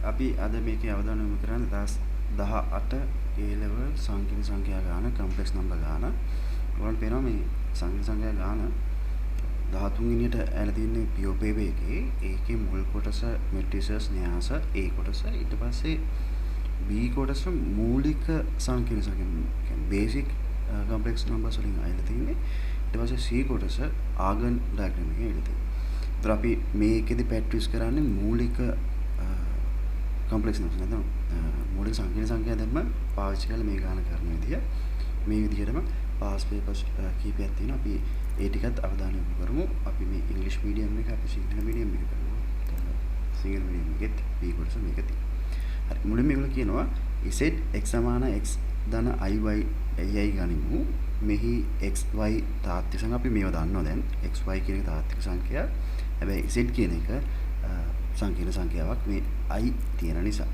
අපි අද මේකේ අවධානය යොමු කරන්නේ 18 A level සංකීර්ණ සංඛ්‍යා ගාන කම්ප්ලෙක්ස් නම්බර් ගාන. ඔයාලට පේනවා මේ සංකීර්ණ සංඛ්‍යා ගාන 13 වෙනියට ඇවිල්ලා තියෙන්නේ POPB එකේ. ඒකේ මුල් කොටස මෙට්‍රිසස් න්‍යාස A කොටස. ඊට පස්සේ B කොටස මූලික සංකීර්ණ සංඛ්‍යා කියන්නේ බේසික් කම්ප්ලෙක්ස් නම්බර්ස් වලින් ඇවිල්ලා තියෙන්නේ. ඊට පස්සේ C කොටස ආගන් ඩයග්‍රෑම් එකේ ඇවිල්ලා තියෙන්නේ. ඒතර අපි මේකෙදි ප්‍රැක්ටිස් කරන්නේ මූලික කම්ප්ලෙක්ස් නම්බර්ස් නැත්නම් මූලික සංකීර්ණ සංඛ්‍යා ධර්ම පාවිච්චි කරලා මේ ගාන කරන විදිය මේ විදිහටම පාස් පේපර්ස් කීපයක් තියෙනවා. අපි ඒ ටිකත් අවධානය යොමු කරමු. අපි මේ ඉංග්‍රීසි මීඩියම් එක අපි සිංහල මීඩියම් එක කරනවා. සිංහල මීඩියම් එකෙත් B කොටස මේක තියෙනවා. හරි මුලින්ම මේගොල්ලෝ කියනවා z x සමාන x ධන iy ගනිමු. මෙහි xy තාත්වික සංඛ්‍යා අපි මේව දන්නවා දැන්. xy කියන එක තාත්වික සංඛ්‍යා. හැබැයි z කියන එක සංකීර්ණ සංඛ්‍යාවක් මේ i තියෙන නිසා.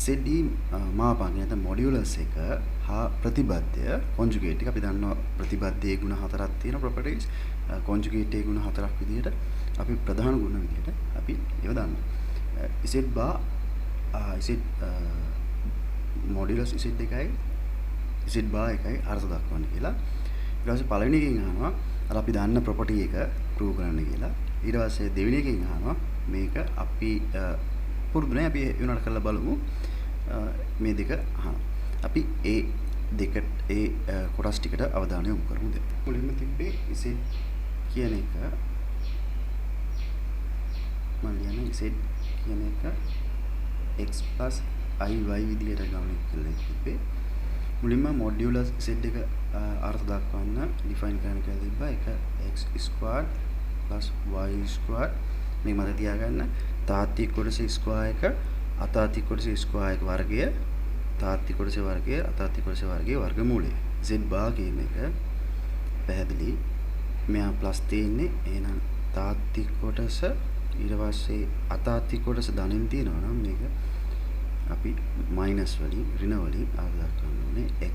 z මාපාංක නැත්නම් මොඩියුලස් එක හා ප්‍රතිබද්ධය කොන්ජුගේට් එක අපි දන්නවා ප්‍රතිබද්ධයේ ගුණ හතරක් තියෙන ප්‍රොපර්ටිස් කොන්ජුගේට් එකේ ගුණ හතරක් විදිහට අපි ප්‍රධාන ගුණ විදිහට අපි ඒව දන්නවා. z බා z මොඩියුලස් z එකයි z බා එකයි අර්ථ දක්වන්න කියලා. ඊට පස්සේ පළවෙනි එකෙන් අහනවා අර අපි දන්න ප්‍රොපර්ටි එක ප්‍රූව් කරන්න කියලා. ඊට පස්සේ දෙවෙනි එකෙන් අහනවා මේක අපි පුරුදු නැහැ අපි වෙනකට කරලා බලමු. මේ දෙක අහනවා. අපි ඒ දෙක ඒ කොටස් ටිකට අවධානය යොමු කරමු දැන්. මුලින්ම තිබ්බේ z කියන එක මම කියන්නේ z කියන එක x iy විදිහට ගමන් කරලා තිබ්බේ. මුලින්ම මොඩියුලස් z එක අර්ථ දක්වන්න ඩිෆයින් කරන්න කියලා තිබ්බා. ඒක x² + y² මේ මත තියාගන්න. තාත්වික කොටස ස්ක්වයර් එක අතාත්වික කොටස ස්ක්වයර් එක වර්ගය තාත්වික කොටස වර්ගය අතාත්වික කොටස වර්ගයේ වර්ගමූලය. z බා කියන එක පැහැදිලි. මෙයා ප්ලස් තියෙන්නේ. එහෙනම් තාත්වික කොටස ඊට පස්සේ අතාත්වික කොටස ධනෙන් තියෙනවා නම් මේක අපි මයිනස් වලින් ඍණ වලින් ආදාහ කරන්න ඕනේ. x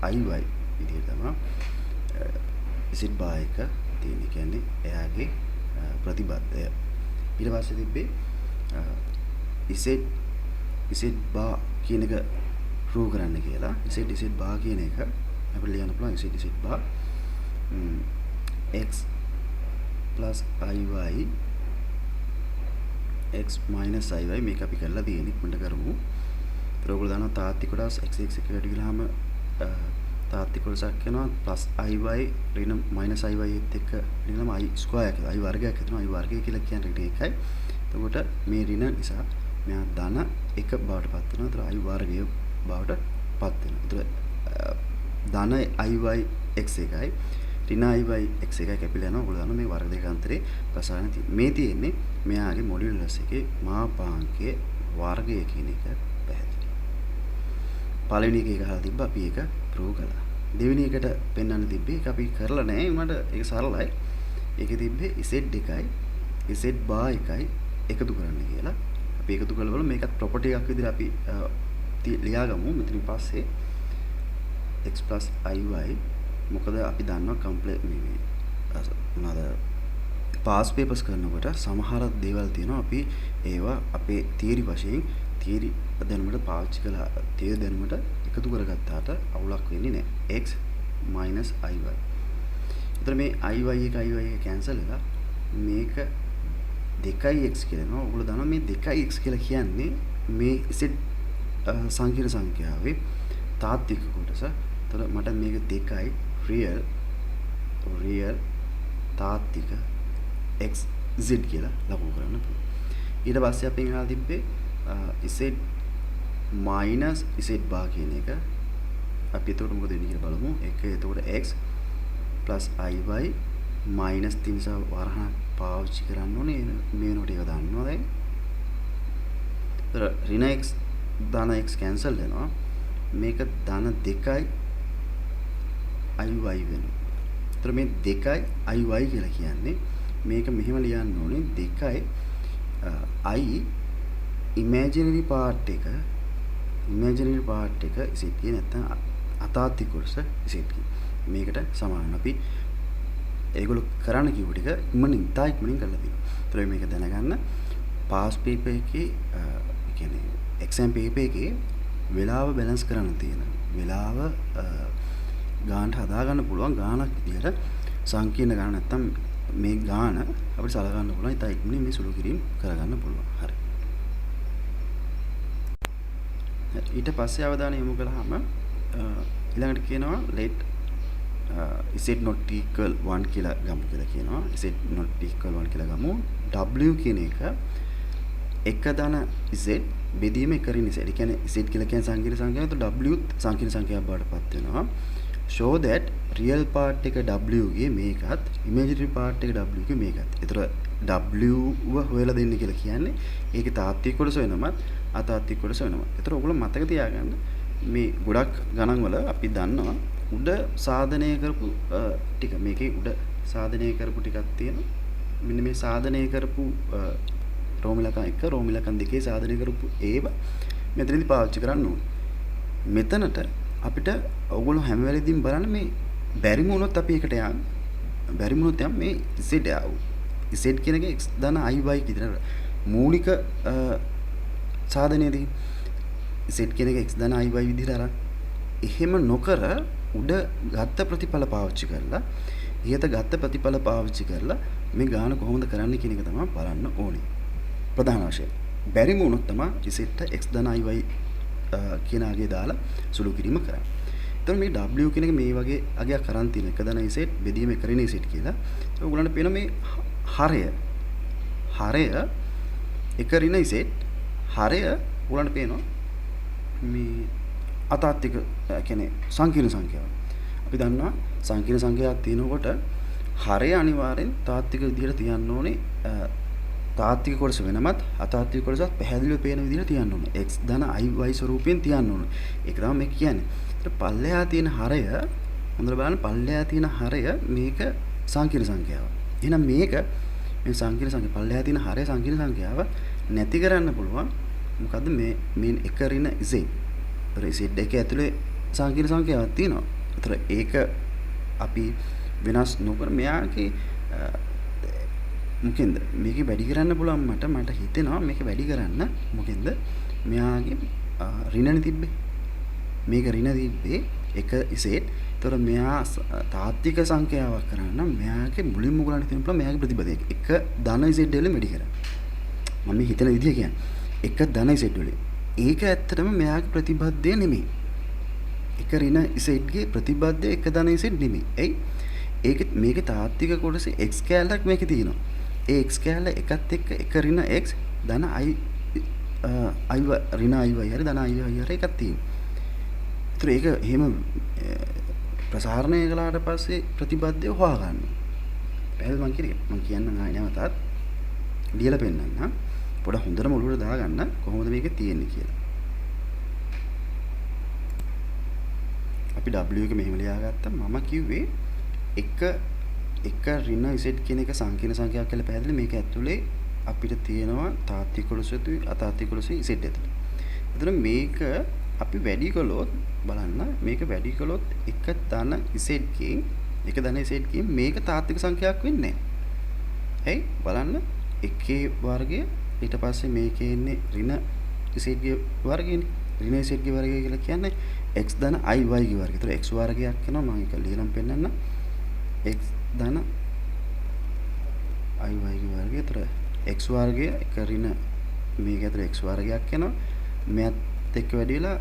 iy විදිහට තමයි z බා එක තියෙන්නේ. කියන්නේ එයාගේ ප්‍රතිබද්ධය. ඊට පස්සේ තිබ්බේ z බා කියන එක ප්‍රූව් කරන්න කියලා. z බා කියන එක අපිට ලියන්න පුළුවන් z බා x iy x iy මේක අපි කරලා තියෙන්නේ ඉක්මනට කරමු. ඒතර ඔයගොල්ලෝ දන්නවා තාත්වික කොටස් x එකට ගිහලාම තාත්වික කොටසක් වෙනවා +iy ඍණ -iy එත් එක්ක ඍණම i ස්ක්වයර් කියලා i වර්ගයක් හිතනවා. i වර්ගය කියලා කියන්නේ ඒකයි. එතකොට මේ රින නිසා මෙයා ධන 1 බවට පත් වෙනවා. ඒතර i වර්ගය බවට පත් වෙනවා. ඒතර ධන iy x එකයි ඍණ iy x එකයි කැපිලා යනවා. ඔයගොල්ලෝ දන්නවා මේ වර්ග දෙක අතරේ ප්‍රසාරණ තියෙනවා. මේ තියෙන්නේ මෙයාගේ මොඩියුලස් එකේ මාපාංකයේ වර්ගය කියන එක පැහැදිලි. පළවෙනි එකේ ගහලා තිබ්බා අපි ඒක ප්‍රූව් කළා. දෙවෙනි එකට පෙන්වන්න තිබ්බේ ඒක අපි කරලා නැහැ. උනාට ඒක සරලයි. ඒකේ තිබ්බේ z එකයි z බා එකයි එකතු කරන්න කියලා. අපි එකතු කරලා බලමු. මේකත් ප්‍රොපර්ටි එකක් විදිහට අපි ලියාගමු. මෙතනින් පස්සේ x iy මොකද අපි දන්නවා කම්ප්ලෙක්ස් මේ මොනවාද පාස් පේපර්ස් කරනකොට සමහර දේවල් තියෙනවා අපි ඒවා අපේ තියරි වශයෙන් තියරි දැනුමට පාවිච්චි කළා. තියරි දැනුමට එකතු කරගත්තාට අවුලක් වෙන්නේ නැහැ. x iy. ඒතර මේ iy එක කැන්සල් වෙලා මේක 2x කියලා එනවා. ඔයගොල්ලෝ දන්නවා මේ 2x කියලා කියන්නේ මේ z සංකීර්ණ සංඛ්‍යාවේ තාත්වික කොටස. ඒතර මට මේක 2යි රියල් තාත්වික xz කියලා ලකුණු කරන්න පුළුවන්. ඊට පස්සේ අපි ඉහළ තිබ්බේ z z බා කියන එක අපි එතකොට මොකද වෙන්නේ කියලා බලමු. ඒක එතකොට x iy minus 3 නිසා වරහණක් පාවිච්චි කරන්න ඕනේ. මේ වෙනකොට ඒක දන්නවා දැන්. ඒතර ඍණ x ධන x කැන්සල් වෙනවා. මේක ධන 2යි iy වෙනවා. ඒතර මේ 2යි iy කියලා කියන්නේ මේක මෙහෙම ලියන්න ඕනේ 2යි i imaginary part එක z කියන නැත්නම් අතාත්වික කොටස z මේකට සමාන. අපි ඒගොල්ලෝ කරන්න කිව්ව ටික ඉක්මනින් කරලා තියෙනවා. ඒතර මේක දැනගන්න පාස් පේපර් එකේ කියන්නේ එක්සෑම් පේපර් එකේ වෙලාව බැලන්ස් කරන්න තියෙන වෙලාව ගානට හදා ගන්න පුළුවන් ගානක් විදියට සංකීර්ණ ගාන නැත්තම් මේ ගාන අපිට සලකන්න පුළුවන් ඉතින් ඉක්මනින් මේ සුළු කිරීම කරගන්න පුළුවන්. හරි. ඊට පස්සේ අවධානය යොමු කළාම ඊළඟට කියනවා let z not equal 1 කියලා ගමු කියලා කියනවා. z not equal 1 කියලා ගමු. w කියන එක එක ධන z බෙදීම එක ඍණ z. ඒ කියන්නේ z කියලා කියන සංකීර්ණ සංඛ්‍යාව. ඒත් w සංකීර්ණ සංඛ්‍යාවක් බවට පත් වෙනවා. show that real part එක w ගේ මේකත් imaginary part එක w ගේ මේකත්. ඒතර w හොයලා දෙන්න කියලා කියන්නේ ඒකේ තාත්වික කොටස වෙනමත් අතාත්වික කොටස වෙනමත්. ඒතර ඔයගොල්ලෝ මතක තියාගන්න මේ ගොඩක් ගණන් වල අපි දන්නවා උඩ සාධනය කරපු ටික මේකේ උඩ සාධනය කරපු ටිකක් තියෙනවා. මෙන්න මේ සාධනය කරපු රෝමිලකම් 1 රෝමිලකම් 2 සාධනය කරපු ඒවා මෙතනදී පාවිච්චි කරන්න ඕනේ. මෙතනට අපිට ඔයගොල්ලෝ හැම වෙලෙදීම බලන්න මේ බැරිම වුණොත් අපි එකට යන්න. බැරිම වුණොත් යම් මේ z ආව. z කියන එක x ධන iy කියන මූලික සාධනයේදී z කියන එක x ධන iy විදිහට අරන් එහෙම නොකර උඩ ගත්ත ප්‍රතිඵල පාවිච්චි කරලා ඉහත ගත්ත ප්‍රතිඵල පාවිච්චි කරලා මේ ගාන කොහොමද කරන්න කියන එක තමයි බලන්න ඕනේ. ප්‍රධාන වශයෙන්. බැරිම වුණොත් තමයි z x ධන iy කියන අගය දාලා සුළු කිරීම කරන්නේ. එතකොට මේ w කියන එක මේ වගේ අගයක් කරන් තියෙන එක ධන z බෙදීම එක ඍණ z කියලා. ඒක උගලන්ට පේන මේ හරය එක ඍණ z හරය උගලන්ට පේනවා මේ අතාත්වික කියන්නේ සංකීර්ණ සංඛ්‍යාව. අපි දන්නවා සංකීර්ණ සංඛ්‍යාවක් තියෙනකොට හරය අනිවාර්යෙන් තාත්වික විදිහට තියන්න ඕනේ. තාත්වික කොටස වෙනමත් අතාත්වික කොටසත් පැහැදිලිව පේන විදිහට තියන්න ඕනේ. x ධන iy ස්වරූපයෙන් තියන්න ඕනේ. ඒක තමයි මේ කියන්නේ. ඒත් පල්ලෙහා තියෙන හරය හොඳට බලන්න පල්ලෙහා තියෙන හරය මේක සංකීර්ණ සංඛ්‍යාව. එහෙනම් මේක මේ සංකීර්ණ සංඛ්‍යාව පල්ලෙහා තියෙන හරය සංකීර්ණ සංඛ්‍යාව නැති කරන්න පුළුවන්. මොකද්ද මේ එක ඍණ z. z දෙක ඇතුලේ සංකීර්ණ සංඛ්‍යාවක් තියෙනවා. ඒතර ඒක අපි වෙනස් නොකර මෙයාගේ මොකෙන්ද මේක වැඩි කරන්න පුළුවන් මට හිතෙනවා මේක වැඩි කරන්න මොකෙන්ද මෙයාගේ ඍණනේ තිබ්බේ මේක ඍණ තිබ්බේ එක z. ඒතර මෙයා තාත්වික සංඛ්‍යාවක් කරන්න මෙයාගේ මුලින්ම ගලන්න තියෙන පුළුවන් මෙයාගේ ප්‍රතිපදය එක ධන z වලින් වැඩි කරන්න. මම හිතන විදිය කියන්නේ එක ධන z වලින් ඒක ඇත්තටම මෙයාගේ ප්‍රතිබද්ධය නෙමෙයි. එක ඍණ z ගේ ප්‍රතිබද්ධය එක ධන z නෙමෙයි. එයි ඒක මේකේ තාත්වික කොටසේ x කැලක් මේකේ තියෙනවා. ඒ x කැල එකත් එක්ක එක ඍණ x ධන i ඍණ iy හරි ධන iy හරි එකක් තියෙනවා. ඒතර ඒක එහෙම ප්‍රසාරණය කළාට පස්සේ ප්‍රතිබද්ධය හොයාගන්න. පැහැදිලි මම කියන්නම් ආයෙ නැවතත් ලියලා පෙන්නන්න. පොඩ හොඳටම ඔලුවට දාගන්න කොහොමද මේක තියෙන්නේ කියලා. අපි w එක මෙහෙම ලියාගත්තා. මම කිව්වේ එක ඍණ z කියන එක සංකීර්ණ සංඛ්‍යාවක් කියලා පැහැදිලි. මේක ඇතුලේ අපිට තියෙනවා තාත්වික කොටසුයි අතාත්වික කොටසුයි z ඇතුලේ. එතන මේක අපි වැඩි කළොත් බලන්න මේක වැඩි කළොත් එක ධන z කින් එක ධන z කින් මේක තාත්වික සංඛ්‍යාවක් වෙන්නේ නැහැ. හරි බලන්න එකේ වර්ගය ඊට පස්සේ මේකේ ඉන්නේ ඍණ z ගේ වර්ගයනේ. ඍණ z ගේ වර්ගය කියලා කියන්නේ x ධන iy ගේ වර්ගය. ඒතර x වර්ගයක් වෙනවා මම ඒක ලියනම් පෙන්නන්න. x ධන iy ගේ වර්ගය. ඒතර x වර්ගය එක ඍණ මේක ඇතුලේ x වර්ගයක් වෙනවා. මෙයත් එක්ක වැඩි වෙලා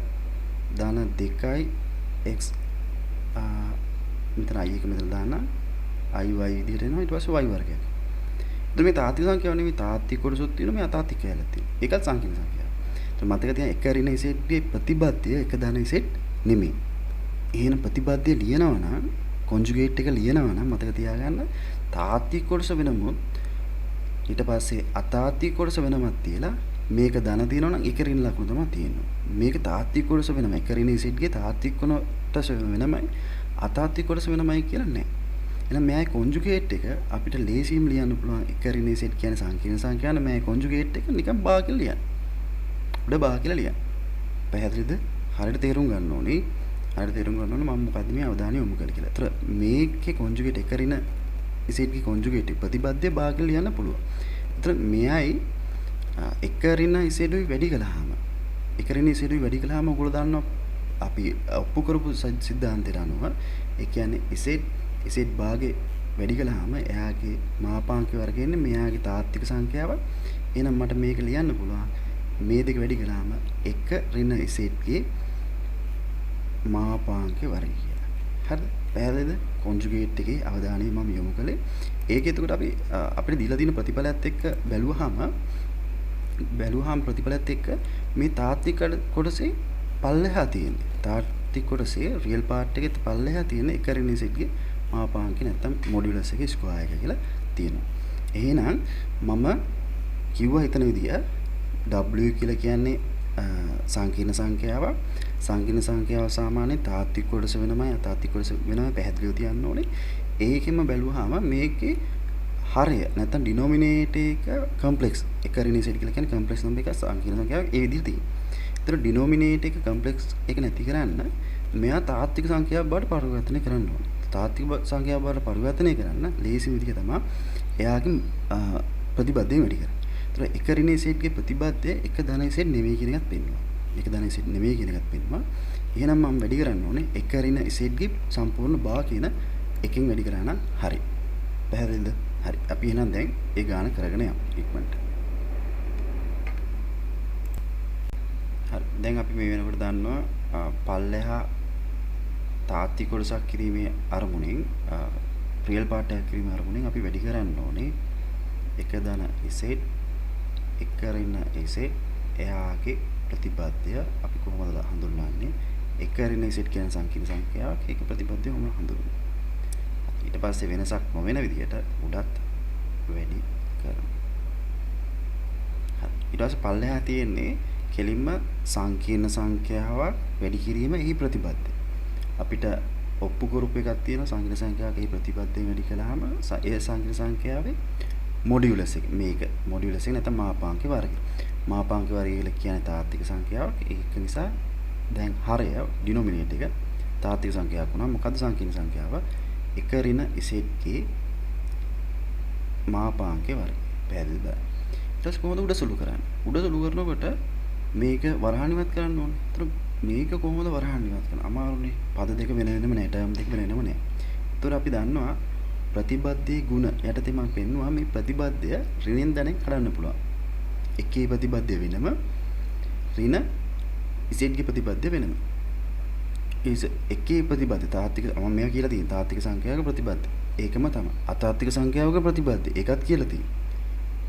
ධන 2යි x මෙතන i එක මෙතන දාන්න iy විදිහට එනවා. ඊට පස්සේ y වර්ගයක්. එතන මේ තාත්වික සංඛ්‍යාව නෙමෙයි තාත්වික කොටසොත් තියෙනවා මේ අතාත්වික කැලක් තියෙනවා. ඒකත් සංකීර්ණ සංඛ්‍යාව. එතන මතක තියාගන්න එක ඍණ z ගේ ප්‍රතිබද්ධය එක ධන z නෙමෙයි. එහෙනම් ප්‍රතිබද්ධය ලියනවා නම් කොන්ජුගේට් එක ලියනවා නම් මතක තියාගන්න තාත්වික කොටස වෙනමුත් ඊට පස්සේ අතාත්වික කොටස වෙනමත් තියලා මේක ධන දිනනවා නම් එක ඍණ ලකුණු තමයි තියෙන්නේ. මේක තාත්වික කොටස වෙනම එක ඍණ z ගේ තාත්වික කොටස වෙනමයි අතාත්වික කොටස වෙනමයි කියලා නෑ. එහෙනම් මේ කොන්ජුගේට් එක අපිට ලේසියෙන් ලියන්න පුළුවන් එක ඍණ z කියන්නේ සංකීර්ණ සංඛ්‍යාවනේ මේ කොන්ජුගේට් එක නිකන් බා කියලා ලියන්න. උඩ බා කියලා ලියන්න. පැහැදිලිද? හරියට තේරුම් ගන්න ඕනේ. හරියට තේරුම් ගන්න ඕනේ මම මොකද්ද මේ අවධානය යොමු කරලා කියලා. ඒතර මේකේ කොන්ජුගේට් එක ඍණ z ගේ කොන්ජුගේට් ප්‍රතිබද්ධය බා කියලා ලියන්න පුළුවන්. ඒතර මෙයයි එක ඍණ z වැඩි කළාම එක ඍණ Z වැඩි කළාම ඔයගොල්ලෝ දන්නවා අපි ඔප්පු කරපු සිද්ධාන්තයට අනුව ඒ කියන්නේ Z භාගේ වැඩි කළාම එයාගේ මාපාංක වර්ගය එන්නේ මෙයාගේ තාත්වික සංඛ්‍යාව. එහෙනම් මට මේක ලියන්න පුළුවන් මේ දෙක වැඩි කළාම එක ඍණ Z ගේ මාපාංක වර්ගය කියලා. හරිද? පැහැදිලිද? කොන්ජුගේට් එකේ අවධානය මම යොමු කළේ. ඒක එතකොට අපි අපිට දීලා තියෙන ප්‍රතිඵලයත් එක්ක බැලුවාම ප්‍රතිඵලයත් එක්ක මේ තාත්වික කොටසේ පල්ලෙහා තියෙන්නේ. තාත්වික කොටසේ රියල් පාර්ට් එකේ පල්ලෙහා තියෙන එක ඍණ Z ගේ මාපාංක නැත්තම් මොඩියුලස් එකේ ස්ක්වයර් එක කියලා තියෙනවා. එහෙනම් මම කිව්වා හිතන විදිය W කියලා කියන්නේ සංකීර්ණ සංඛ්‍යාවක්. සංකීර්ණ සංඛ්‍යාව සාමාන්‍යයෙන් තාත්වික කොටස වෙනමයි අතාත්වික කොටස වෙනමයි පැහැදිලිව තියන්න ඕනේ. ඒකෙම බැලුවාම මේකේ හරය නැත්නම් ඩිනොමිනේටර් එක කම්ප්ලෙක්ස් එක ඍණ Z කියලා කියන්නේ කම්ප්ලෙක්ස් නම්බර් එක සංකීර්ණ සංඛ්‍යාවක් ඒ විදිහට තියෙනවා. ඒතර ඩිනොමිනේටර් එක කම්ප්ලෙක්ස් එක නැති කරන්න මෙයා තාත්වික සංඛ්‍යාවක් බවට පරිවර්තනය කරන්න ඕනේ. තාත්වික සංඛ්‍යාව බවට පරිවර්තනය කරන්න ලේසි විදිහ තමයි එයාගේ ප්‍රතිබද්ධය වැඩි කරන්නේ. ඒතර එක ඍණ Z ගේ ප්‍රතිබද්ධය එක ධන Z නෙමෙයි කියන එකත් පෙන්වනවා. එක ධන Z නෙමෙයි කියන එකත් පෙන්වනවා. එහෙනම් මම වැඩි කරන්න ඕනේ එක ඍණ Z ගේ සම්පූර්ණ භාග කියන එකෙන් වැඩි කරා නම් හරි. පැහැදිලිද? හරි. අපි එහෙනම් දැන් ඒ ගාන කරගෙන යමු ඉක්මනට. හරි. දැන් අපි මේ වෙනකොට දන්නවා පල්ලෙහා තාත්වික කොටසක් කිරීමේ අරමුණෙන් රියල් පාර්ට් එකක් කිරීමේ අරමුණෙන් අපි වැඩි කරන්න ඕනේ එක ධන Z එක ඍණ Z එයාගේ ප්‍රතිබද්ධය අපි කොහොමද හඳුන්වන්නේ? එක ඍණ Z කියන සංකීර්ණ සංඛ්‍යාවක් ඒක ප්‍රතිබද්ධය කොහොමද හඳුන්වන්නේ? ඊට පස්සේ වෙනසක් නොවන විදිහට උඩත් වැඩි කරනවා. හරි. ඊට පස්සේ පල්ලෙහා තියෙන්නේ කෙලින්ම සංකීර්ණ සංඛ්‍යාවක් වැඩි කිරීම එහි ප්‍රතිබද්ධය. අපිට ඔප්පු කරපු එකක් තියෙනවා සංකීර්ණ සංඛ්‍යාවක එහි ප්‍රතිබද්ධය වැඩි කළාම ඒ සංකීර්ණ සංඛ්‍යාවේ මොඩියුලස් එක මේක මොඩියුලස් එක නැත්නම් මාපාංක වර්ගය. මාපාංක වර්ගය කියලා කියන්නේ තාත්වික සංඛ්‍යාවක්. ඒක නිසා දැන් හරය ඩිනොමිනේටර් එක තාත්වික සංඛ්‍යාවක් වුණා. මොකද්ද සංකීර්ණ සංඛ්‍යාව? එක ඍණ Z ගේ මාපාංක වර්ගය. පැහැදිලිද? ඊට පස්සේ කොහොමද උඩ සුළු කරන්නේ? උඩ සුළු කරනකොට මේක වරහානිවත් කරන්න ඕනේ. ඒතර මේක කොහොමද වරහානිවත් කරන්නේ? අමාරුනේ. පද දෙක වෙන වෙනම නෑ. ටර්ම් දෙක වෙන වෙනම නෑ. ඒතර අපි දන්නවා ප්‍රතිබද්ධයේ ಗುಣ යටතේ මම පෙන්නුවා මේ ප්‍රතිබද්ධය ඍණෙන් ධනෙන් කඩන්න පුළුවන්. එකේ ප්‍රතිබද්ධය වෙනම ඍණ Z ගේ ප්‍රතිබද්ධය වෙනම. එකේ ප්‍රතිබද්ධ තාත්වික මම මේවා කියලා තියෙන තාත්වික සංඛ්‍යාවක ප්‍රතිබද්ධ ඒකම තමයි අතාත්වික සංඛ්‍යාවක ප්‍රතිබද්ධ ඒකත් කියලා තියෙනවා.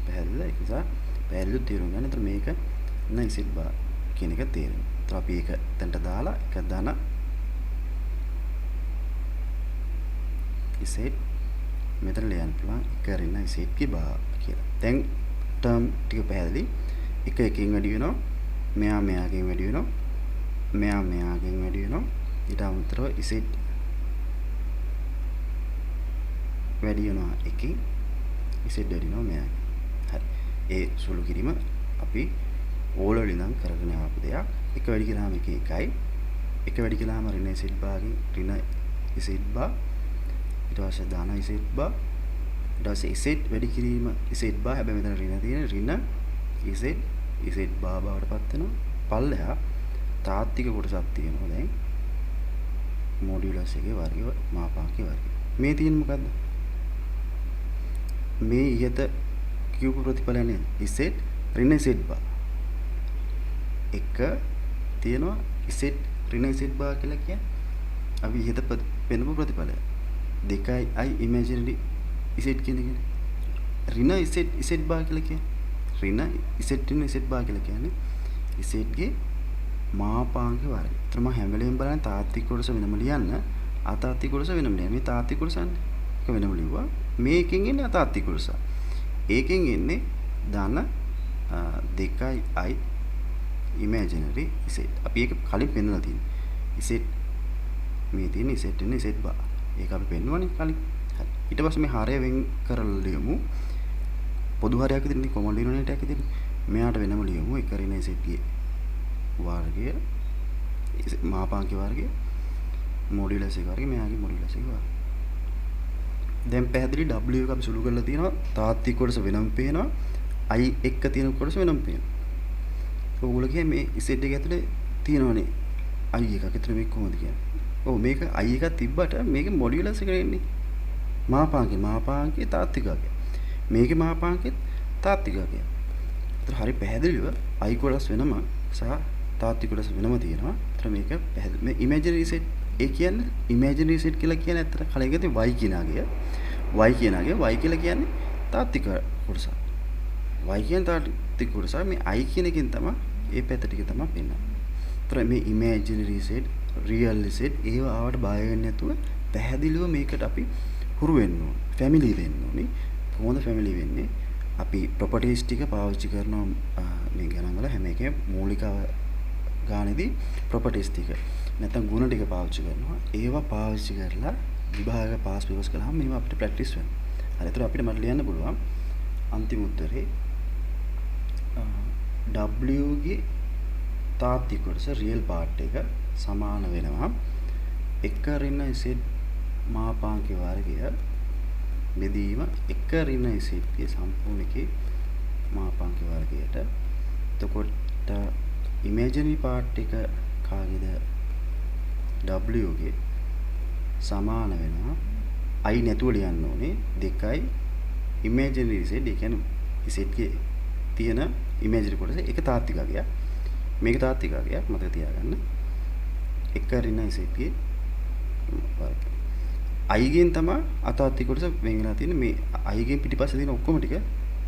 පැහැදිලිද? ඒක නිසා පැහැදිලිව තේරුම් ගන්න. ඒතර මේක නයිස් Z බාර් කියන එක තේරෙනවා. ඒතර අපි ඒක දැන්ට දාලා එක ධන Z මෙතන ලියන්න පුළුවන් එක ඍණ Z ගේ බාර් කියලා. දැන් ටර්ම් ටික පැහැදිලි. එක එකකින් වැඩි වෙනවා. මෙයා මෙයාගෙන් වැඩි වෙනවා. මෙයා මෙයාගෙන් වැඩි වෙනවා. ඊට අමතරව Z වැඩි වෙනවා එකකින් Z වැඩි වෙනවා මෙයාගෙන්. හරි. ඒ සුළු කිරීම අපි ඕලවල ඉඳන් කරගෙන ආපු දෙයක්. එක වැඩි කළාම එක එකයි. එක වැඩි කළාම ඍණ Z භාගයෙන් ඍණ Z භාග ඊට පස්සේ ධන Z භාග ඊට පස්සේ Z වැඩි කිරීම Z භාග හැබැයි මෙතන ඍණ තියෙන ඍණ Z භාග බවටපත් වෙනවා. පල්ලෙහා තාත්වික කොටසක් තියෙනවා දැන් මොඩියුලස් එකේ වර්ගය මාපාංකයේ වර්ගය. මේ තියෙන මොකද්ද? මේ ඉහත කියූප ප්‍රතිඵලය නේද? Z ඍණ Z භාග. එක තියෙනවා Z ඍණ Z භාග කියලා කියන්නේ අපි ඉහත පෙන්නපු ප්‍රතිඵලය. 2යි ඉමේජිනරි Z කියන එක. ඍණ Z භාග කියලා කියන්නේ ඍණ Z භාග කියලා කියන්නේ Z ගේ මාපාංක වර්ගය. ඒතර මම හැම වෙලේම බලන්නේ තාත්වික කොටස වෙනම ලියන්න අතාත්වික කොටස වෙනම ලියන්න. මේ තාත්වික කොටසන්නේ එක වෙනම ලිව්වා. මේකෙන් එන්නේ අතාත්වික කොටස. ඒකෙන් එන්නේ ධන 2i ඉමේජිනරි Z. අපි ඒක කලින් පෙන්නලා තියෙනවා. Z මේ තියෙන Z වෙන Z බා. ඒක අපි පෙන්නුවානේ කලින්. හරි. ඊට පස්සේ මේ හරය වෙන් කරලා ලියමු. පොදු හරයක් විදිහට කොමන් ඩිනොමිනේටර් එකක් විදිහට මෙයාට වෙනම ලියමු. එක ඍණ Z ගේ වර්ගය මාපාංක වර්ගය මොඩියුලස් එක වර්ගය මෙයාගේ මොඩියුලස් එක වර්ගය. දැන් පැහැදිලි W එක අපි සුළු කරලා තියෙනවා. තාත්වික කොටස වෙනම පේනවා. I එක තියෙන කොටස වෙනම පේනවා. ඔයගොල්ලෝ මේ Z එක ඇතුලේ තියෙනවනේ I එකක්. ඒතර මේක කොහොමද කියන්නේ? ඔව් මේක I එකක් තිබ්බට මේකේ මොඩියුලස් එක එන්නේ. මාපාංකේ තාත්විකකය. මේකේ මාපාංකෙත් තාත්විකකය. ඒතර හරි පැහැදිලිව I කොටස් වෙනම සහ තාත්වික කොටස් වෙනම තියෙනවා. ඒතර මේක පැහැදිලි. මේ ඉමේජිනරි සෙට් ඒ කියන්නේ ඉමේජිනරි සෙට් කියලා කියන්නේ ඇත්තට කලින් ගත්තේ y කියන අගය. y කියලා කියන්නේ තාත්වික කොටස. y කියන තාත්වික කොටස මේ I කියන එකෙන් තමයි ඒ පැත්ත ටික තමයි පෙන්වන්නේ. ඒතර මේ ඉමේජිනරි සෙට්, රියල් සෙට් ඒව ආවට බය වෙන්නේ නැතුව පැහැදිලිව මේකට අපි හුරු වෙන්න ඕනේ. ෆැමිලි වෙන්න ඕනේ. කොහොමද ෆැමිලි වෙන්නේ? අපි ප්‍රොපර්ටිස් ටික පාවිච්චි කරනවා මේ ගණන් වල හැම එකේ මූලික ගානේදී ප්‍රොපර්ටිස් ටික නැත්නම් ගුණ ටික පාවිච්චි කරනවා. ඒවා පාවිච්චි කරලා විභාග පාස් විවස් කළාම මේවා අපිට ප්‍රැක්ටිස් වෙනවා. හරි. ඒතර අපිට මට ලියන්න පුළුවන් අන්තිම උත්තරේ W ගේ තාත්වික කොටස රියල් පාර්ට් එක සමාන වෙනවා 1 ඍණ Z මාපාංක වර්ගය බෙදීම 1 ඍණ Z ගේ සම්පූර්ණ එකේ මාපාංක වර්ගයට. එතකොට ඉමේජිනරි පාර්ට් එක කාගේද? W ගේ සමාන වෙනවා I නැතුව ලියන්න ඕනේ 2යි ඉමේජිනරි Z. ඒ කියන්නේ Z ගේ තියෙන ඉමේජිනරි කොටස එක තාත්විකකයක්. මේක තාත්විකකයක් මතක තියාගන්න. 1 ඍණ Z ගේ වර්ගය. I ගෙන් තමයි අතාත්වික කොටස වෙන් වෙලා තියෙන්නේ. මේ I ගෙන් පිටිපස්සේ තියෙන ඔක්කොම ටික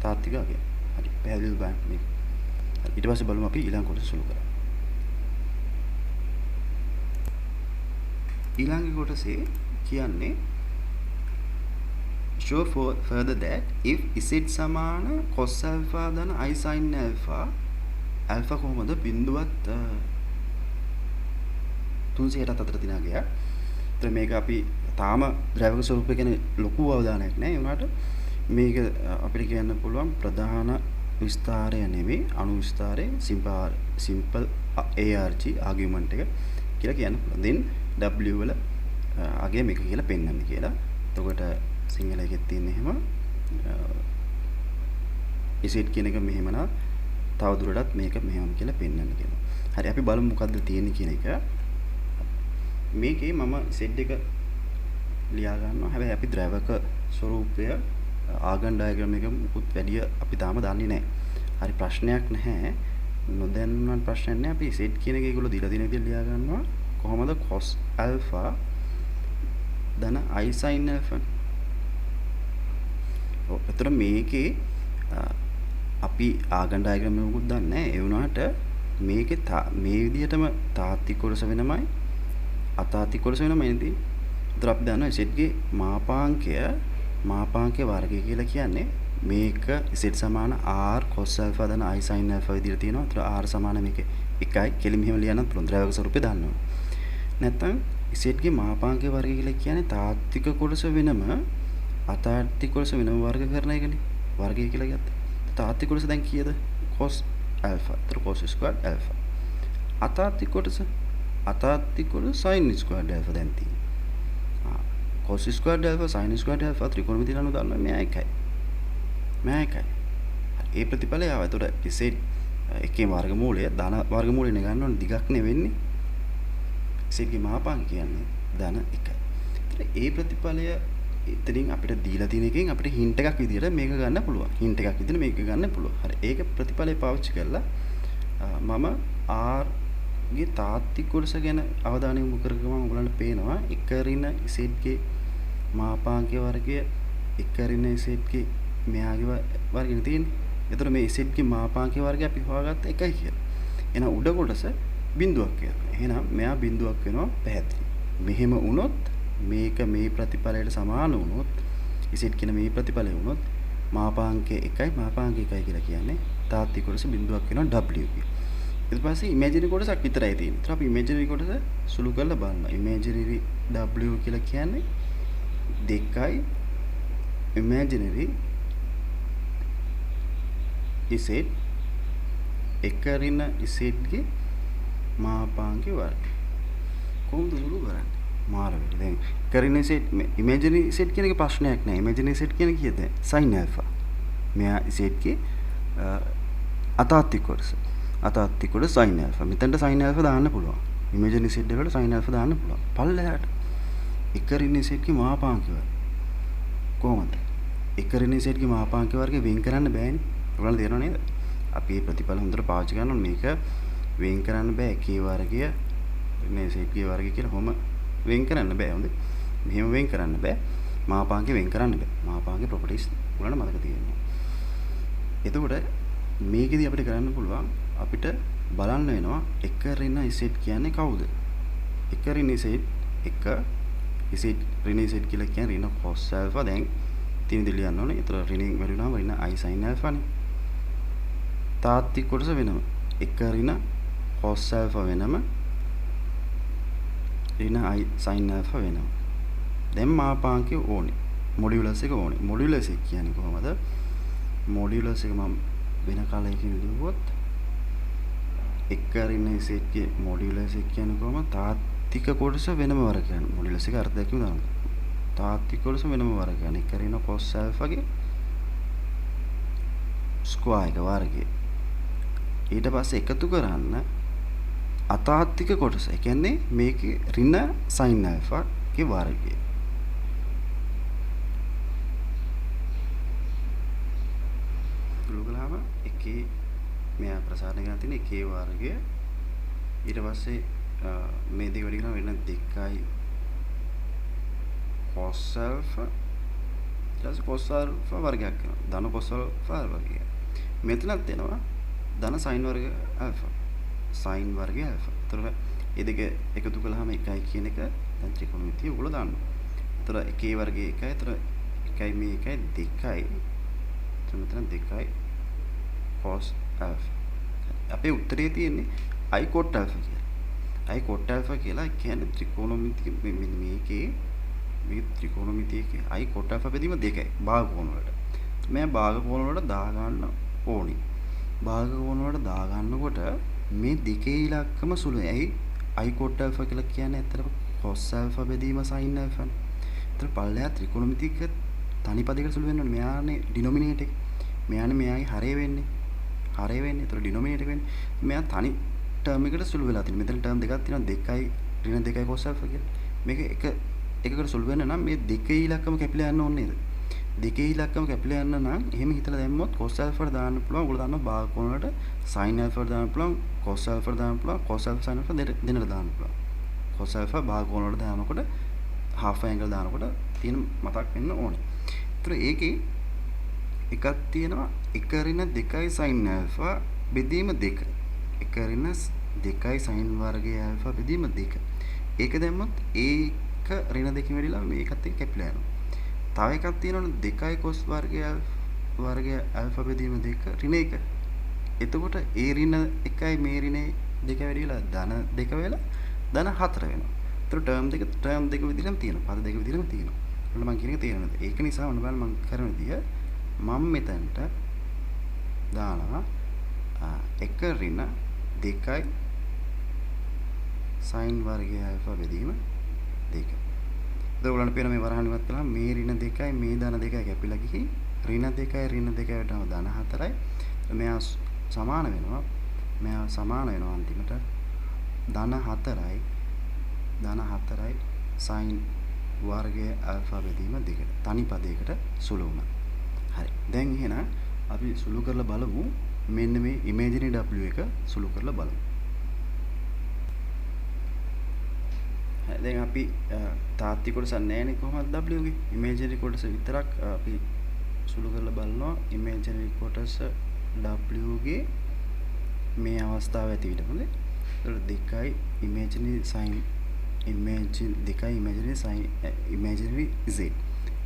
තාත්විකකයක්. හරි. පැහැදිලිද බලන්න මේක. හරි. ඊට පස්සේ බලමු අපි ඊළඟ කොටස සුළු කරලා. ඊළඟ කොටසේ කියන්නේ show further that if Z සමාන cos alpha ධන I sin alpha alpha කොහොමද බිඳුවත් 360ට අතර තියනා ගියා. ඒතර මේක අපි තාම ද්‍රවක ස්වරූපය ගැන ලොකු අවධානයක් නැහැ. ඒ වුණාට මේක අපිට කියන්න පුළුවන් ප්‍රධාන විස්තරය නෙමෙයි අණු විස්තරය simple ARG argument එක කියලා කියන්න පුළුවන්. then W වල අගය මේක කියලා පෙන්වන්නේ කියලා. එතකොට සිංහල එකෙත් තියෙන එහෙම Z කියන එක මෙහෙම නා තව දුරටත් මේක මෙහෙම කියලා පෙන්වන්න කියලා. හරි අපි බලමු මොකද්ද තියෙන්නේ කියන එක. මේකේ මම Z එක ලියා ගන්නවා. හැබැයි අපි ද්‍රවක ස්වරූපය ආගන් ඩයග්‍රෑම් එක මුකුත් වැඩි අපි තාම දන්නේ නැහැ. හරි ප්‍රශ්නයක් නැහැ. නොදන්නා ප්‍රශ්නයක් නැහැ. අපි Z කියන එක ඒගොල්ලෝ දීලා තියෙන විදිහට ලියා ගන්නවා. කොහොමද cos alpha ධන I sin alpha. ඔව් එතන මේකේ අපි ආගන් ඩයග්‍රෑම් එක මුකුත් දන්නේ නැහැ. ඒ වුණාට මේකේ මේ විදිහටම තාත්වික කොටස වෙනමයි අතාත්වික කොටස වෙනමයි නේද? ඒතර අපි දන්නවා Z ගේ මාපාංකයේ වර්ගය කියලා කියන්නේ මේක Z සමාන R cos alpha ධන I sin alpha විදිහට තියෙනවා. ඒතර R සමාන මේක 1යි කෙලින් මෙහෙම ලියන්නත් පුළුවන්. ද්‍රවක ස්වරූපය දන්නවා. නැත්නම් Z ගේ මාපාංකයේ වර්ගය කියලා කියන්නේ තාත්වික කොටස වෙනම අතාත්වික කොටස වෙනම වර්ග කරන එකනේ. වර්ගය කියලා ගත්තා. තාත්වික කොටස දැන් කීයද? cos alpha. ඒතර cos squared alpha. අතාත්වික කොටස sin squared alpha දැන් තියෙනවා. cos squared alpha sin squared alpha ත්‍රිකෝණමිතිය අනුව දන්නවා මෙයා එකයි. ඒ ප්‍රතිඵලය ආවා. ඒතකොට Z එකේ වර්ගමූලය ධන වර්ගමූලෙනේ ගන්න ඕනේ දිගක් නෙවෙන්නේ. Z ගේ මාපාංක කියන්නේ ධන 1යි. ඒතර ඒ ප්‍රතිඵලය එතනින් අපිට දීලා තියෙන එකෙන් අපිට හින්ට් එකක් විදියට මේක ගන්න පුළුවන්. හින්ට් එකක් විදියට මේක ගන්න පුළුවන්. හරි. ඒක ප්‍රතිඵලය පාවිච්චි කරලා මම R ගේ තාත්වික කොටස ගැන අවධානය යොමු කරගම ඔයගලන්ට පේනවා 1 ඍණ Z ගේ මාපාංකයේ වර්ගය 1 ඍණ Z ගේ මෙයාගේ වර්ගෙනේ තියෙන්නේ. ඒතර මේ Z ගේ මාපාංකයේ වර්ගය අපි හොයාගත්ත 1යි කියලා. එහෙනම් උඩ කොටස බිඳුවක් වෙනවා. එහෙනම් මෙයා බිඳුවක් වෙනවා පැහැදිලි. මෙහෙම වුණොත් මේක මේ ප්‍රතිඵලයට සමාන වුණොත් Z කියන මේ ප්‍රතිඵලය වුණොත් මාපාංකය 1යි මාපාංකය 1යි කියලා කියන්නේ තාත්වික කොටස බිඳුවක් වෙනවා W ගේ. ඊට පස්සේ ඉමේජිනරි කොටසක් විතරයි තියෙන්නේ. ඒත් අපි ඉමේජිනරි කොටස සුළු කරලා බලනවා. ඉමේජිනරි W කියලා කියන්නේ 2යි ඉමේජිනරි Z 1 ඍණ Z ගේ මාපාංකයේ වර්ගය. කොහොමද සුළු කරන්නේ? මාර වෙයි. දැන් කරන්නේ Z ඉමේජිනරි Z කියන එක ප්‍රශ්නයක් නෑ. ඉමේජිනරි Z කියන කීයද? sin alpha. මෙයා Z ගේ අතාත්වික කොටස. අතාත්තික කොට sin alpha. මෙතනට sin alpha දාන්න පුළුවන්. ඉමේජිනරි සෙට් එකකට sin alpha දාන්න පුළුවන්. පල්ලෙහාට එක ඍණ සෙට්ගේ මාපාංක වර්ගය. කොහොමද? එක ඍණ සෙට්ගේ මාපාංක වර්ගය වෙන් කරන්න බෑනේ. ඔයාලා තේරෙනව නේද? අපි මේ ප්‍රතිඵල හොඳට පාවිච්චි කරනවා මේක වෙන් කරන්න බෑ එකේ වර්ගය ඍණ සෙට්ගේ වර්ගය කියලා කොහොම වෙන් කරන්න බෑ හොඳේ. මෙහෙම වෙන් කරන්න බෑ. මාපාංකේ වෙන් කරන්න බෑ. මාපාංකේ ප්‍රොපර්ටිස් ඔයාලට මතක තියෙනවා. එතකොට මේකෙදි අපිට කරන්න පුළුවන් අපිට බලන්න වෙනවා එක ඍණ Z කියන්නේ කවුද? එක ඍණ Z එක Z ඍණ Z කියලා කියන්නේ ඍණ cos alpha දැන් තියෙන දේ ලියන්න ඕනේ. ඒතර ඍණින් වැඩි වුණාම ඍණ I sin alpha නේ. තාත්තික කොටස වෙනම එක ඍණ cos alpha වෙනම ඍණ I sin alpha වෙනම. දැන් මාපාංකය ඕනේ. මොඩියුලස් එක ඕනේ. මොඩියුලස් එක කියන්නේ කොහමද? මොඩියුලස් එක මම වෙන කාලයකින් ලියුවොත් එක ඍණ Z ගේ මොඩියුලස් එක කියන්නේ කොහමද? තාත්තික කොටස වෙනම වර්ගයක්. මොඩියුලස් එක අර්ථයක් කියනවා. තාත්තික කොටස වෙනම වර්ගයක්. එක ඍණ cos alpha ගේ ස්ක්වයර් එක වර්ගය. ඊට පස්සේ එකතු කරන්න අතාත්තික කොටස. ඒ කියන්නේ මේකේ ඍණ sin alpha ගේ වර්ගය. ලුගලාම එකේ මෙයා ප්‍රසාරණය කරන තියෙන එකේ වර්ගය. ඊට පස්සේ මේ දෙක වැඩි කරනවා වෙන 2යි cos alpha ඊට cos alpha වර්ගයක් කරනවා. ධන cos alpha වර්ගය. මෙතනත් එනවා ධන sin වර්ග alpha. sin වර්ගය alpha. ඒතර මේ දෙක එකතු කළාම 1යි කියන එක දැන් ත්‍රිකෝණමිතිය ඔයගොල්ලෝ දන්නවා. ඒතර එකේ වර්ගය 1යි. ඒතර 1යි මේ 1යි 2යි. ඒතර මෙතන 2යි cos alpha. අපේ උත්තරේ තියෙන්නේ I cot alpha කියලා. I cot alpha කියලා කියන්නේ ත්‍රිකෝණමිතිය මේකේ මේ ත්‍රිකෝණමිතියේ I cot alpha බෙදීම 2යි භාග කෝණ වලට. මම භාග කෝණ වලට දා ගන්න ඕනි. භාග කෝණ වලට දා ගන්නකොට මේ දෙකේ ඉලක්කම සුළුයි. ඇයි I cot alpha කියලා කියන්නේ ඇත්තටම cos alpha බෙදීම sin alpha නේ. ඒතර පල්ලෙහා ත්‍රිකෝණමිතියක තනි පදයකට සුළු වෙන්න ඕනේ. මෙයානේ ඩිනොමිනේටර් එක. මෙයානේ මෙයායි හරය වෙන්නේ. හරය වෙන්නේ. ඒතර ඩිනොමිනේටර් වෙන්නේ. මෙයා තනි ටර්ම් එකකට සුළු වෙලා තියෙනවා. මෙතන ටර්ම් දෙකක් තියෙනවා. 2යි ඍණ 2යි cos alpha කියලා. මේක එකකට සුළු වෙන්න නම් මේ දෙකේ ඉලක්කම කැපිලා යන්න ඕනේ නේද? දෙකේ ඉලක්කම කැපිලා යන්න නම් එහෙම හිතලා දැම්මොත් cos alpha ට දාන්න පුළුවන්. ඔයගොල්ලෝ දන්නවා භාග කෝණ වලට sin alpha ට දාන්න පුළුවන්. cos alpha ට දාන්න පුළුවන්. cos alpha sin alpha දෙන්නට දාන්න පුළුවන්. cos alpha භාග කෝණ වලට දානකොට half angle දානකොට තියෙන මතක් වෙන්න ඕනේ. ඒතර ඒකේ එකක් තියෙනවා එක ඍණ 2යි sin alpha බෙදීම 2. එක ඍණ 2යි sin වර්ගය alpha බෙදීම 2. ඒක දැම්මොත් ඒක ඍණ 2කින් වැඩිලා මේකත් එක්ක කැපිලා යනවා. තව එකක් තියෙනවනේ 2යි cos වර්ගය alpha බෙදීම 2 ඍණ 1. එතකොට ඒ ඍණ 1යි මේ ඍණ 2 වැඩි වෙලා ධන 2 වෙලා ධන 4 වෙනවා. ඒතර ටර්ම් දෙක විදිහටම තියෙනවා. පද දෙක විදිහටම තියෙනවා. ඔන්න මම කියන එක තේරෙනවද? ඒක නිසා ඔන්න බලන්න මම කරන විදිය මම මෙතනට දානවා එක ඍණ 2යි sin වර්ගය alpha බෙදීම 2. දැන් ඔයගොල්ලන්ට පේන මේ වරහන් ඉවත් කළාම මේ ඍණ 2යි මේ ධන 2යි කැපිලා ගිහින් ඍණ 2යි ඍණ 2යි වටම ධන 4යි. මෙයා සමාන වෙනවා. මෙයා සමාන වෙනවා අන්තිමට ධන 4යි sin වර්ගය alpha බෙදීම 2කට. තනි පදයකට සුළු වුණා. හරි. දැන් එහෙනම් අපි සුළු කරලා බලමු. මෙන්න මේ imaginary w එක සුළු කරලා බලමු. දැන් අපි තාත්තික කොටස නැහැනේ කොහොමද w ගේ imaginary කොටස විතරක් අපි සුළු කරලා බලනවා. imaginary කොටස w ගේ මේ අවස්ථාව ඇති විදිහට හොඳේ. ඒතකොට 2යි imaginary sin imaginary z.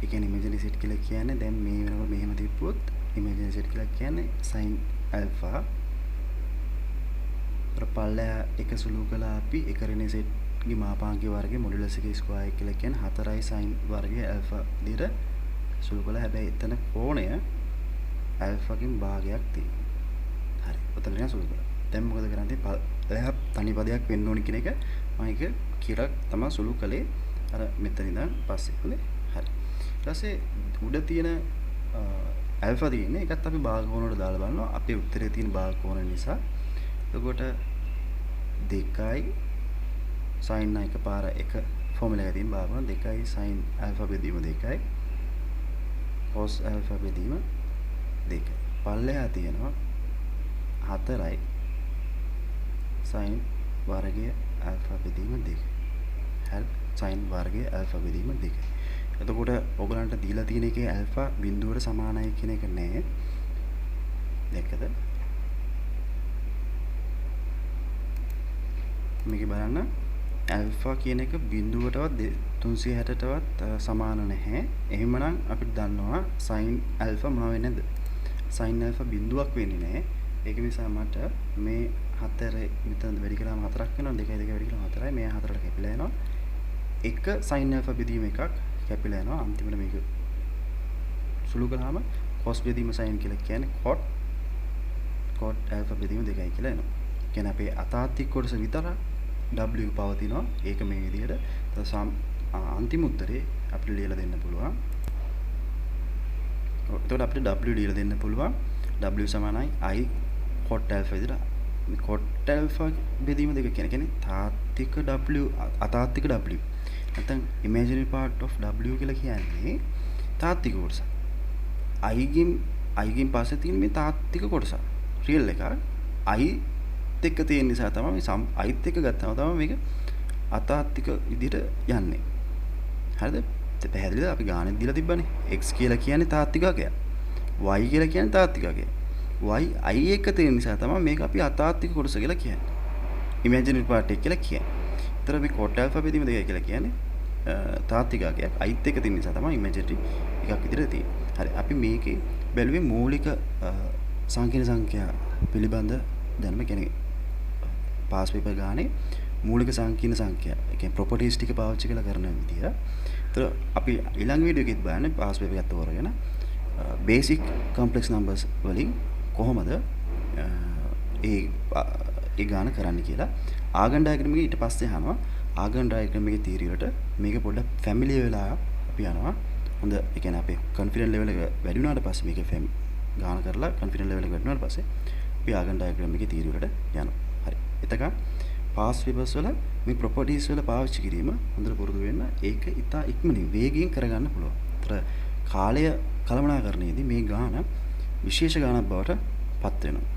ඒ කියන්නේ imaginary z කියලා කියන්නේ දැන් මේ වෙනකොට මෙහෙම තියපුවොත් imaginary z කියලා කියන්නේ sin alpha. ප්‍රපල්ලය එක සුළු කළා අපි එක ඍණ z ගේ මාපාංකයේ වර්ගය මොඩියුලස් එකේ ස්ක්වයර් කියලා කියන්නේ 4යි sin වර්ගය alpha විදිහට සුළු කළා. හැබැයි එතන කෝණය alpha කින් භාගයක් තියෙනවා. හරි. ඔතන නිකන් සුළු කළා. දැන් මොකද කරන්නේ? පල්ලය තනි පදයක් වෙන්න ඕනි කියන එක මම ඒක කියලා තමයි සුළු කළේ. අර මෙතන ඉඳන් පස්සේ. හොඳේ. හරි. ඊට පස්සේ උඩ තියෙන alpha තියෙන්නේ ඒකත් අපි භාග කෝණ වලට දාලා බලනවා. අපේ උත්තරේ තියෙන භාග කෝණ නිසා එතකොට 2යි sin එකපාර එක ෆෝමියුලා එකකින් බාගන 2යි sin alpha බෙදීම 2යි cos alpha බෙදීම 2යි. පල්ලෙහා තියෙනවා 4යි sin වර්ගය alpha බෙදීම 2යි. හරි sin වර්ගය alpha බෙදීම 2යි. එතකොට ඔයගලන්ට දීලා තියෙන එකේ alpha බිඳුවට සමානයි කියන එක නෑ. දැක්කද? මේක බලන්න alpha කියන එක බිඳුවටවත් 360ටවත් සමාන නැහැ. එහෙමනම් අපිට දන්නවා sin alpha මොනව වෙන්නේ නැද්ද? sin alpha බිඳුවක් වෙන්නේ නැහැ. ඒක නිසා මට මේ 4 මෙතන වැඩි කළාම 4ක් වෙනවා. 2යි 2 වැඩි කළාම 4යි. මේ 4ට කැපිලා යනවා. එක sin alpha බෙදීම එකක් කැපිලා යනවා. අන්තිමට මේක සුළු කළාම cos බෙදීම sin කියලා කියන්නේ cot alpha බෙදීම 2යි කියලා එනවා. කියන්නේ අපේ අතාත්තික කොටස විතර w පවතිනවා. ඒක මේ විදිහට අන්තිම උත්තරේ අපිට ලියලා දෙන්න පුළුවන්. එතකොට අපිට w ලියලා දෙන්න පුළුවන්. w සමානයි i cot alpha විදිහට. මේ cot alpha බෙදීම 2 කියන්නේ තාත්තික w අතාත්තික w. නැත්නම් imaginary part of w කියලා කියන්නේ තාත්තික කොටස. i ගෙන් පස්සේ තියෙන මේ තාත්තික කොටස. රියල් එක i එක්ක තියෙන නිසා තමයි මේ iත් එක්ක ගත්තම තමයි මේක අතාත්තික විදිහට යන්නේ. හරිද? පැහැදිලිද? අපි ගානෙත් දීලා තිබ්බනේ. x කියලා කියන්නේ තාත්තික අගයක්. y කියලා කියන්නේ තාත්තික අගයක්. y i එක්ක තියෙන නිසා තමයි මේක අපි අතාත්තික කොටස කියලා කියන්නේ. imaginary part එක කියලා කියන්නේ. ඒතර අපි cot alpha බෙදීම 2 කියලා කියන්නේ තාත්තික අගයක්. iත් එක්ක තියෙන නිසා තමයි imaginary එකක් විදිහට තියෙන්නේ. හරි. අපි මේකේ බැලුවේ මූලික සංකීර්ණ සංඛ්‍යා පිළිබඳ දැනුම කියන්නේ පාස් පේපර් ගානේ මූලික සංකීර්ණ සංඛ්‍යා. ඒ කියන්නේ ප්‍රොපර්ටිස් ටික පාවිච්චි කරලා කරන විදිය. ඒතර අපි ඊළඟ වීඩියෝ එකෙත් බලන්නේ පාස් පේපර් එකත් තෝරගෙන බේසික් කොම්ප්ලෙක්ස් නම්බර්ස් වලින් කොහොමද ඒ ගාන කරන්න කියලා. ආගන් ඩයග්‍රෑම් එක ඊට පස්සේ අහනවා. ආගන් ඩයග්‍රෑම් එකේ තීරිය වලට මේක පොඩ්ඩක් ෆැමිලියර් වෙලා අපි යනවා. හොඳ ඒ කියන්නේ අපේ කොන්ෆිඩන්ස් ලෙවල් එක වැඩි වුණාට පස්සේ මේක ගාන කරලා කොන්ෆිඩන්ස් ලෙවල් එක වැඩි වුණාට පස්සේ අපි ආගන් ඩයග්‍රෑම් එකේ තීරිය වලට යනවා. හරි. එතකන් පාස් පේපර්ස් වල මේ ප්‍රොපර්ටිස් වල පාවිච්චි කිරීම හොඳට පුරුදු වෙන්න. ඒක ඉතා ඉක්මනින් වේගයෙන් කරගන්න පුළුවන්. ඒතර කාලය කළමනාකරණයේදී මේ ගාන විශේෂ ගානක් බවට පත් වෙනවා.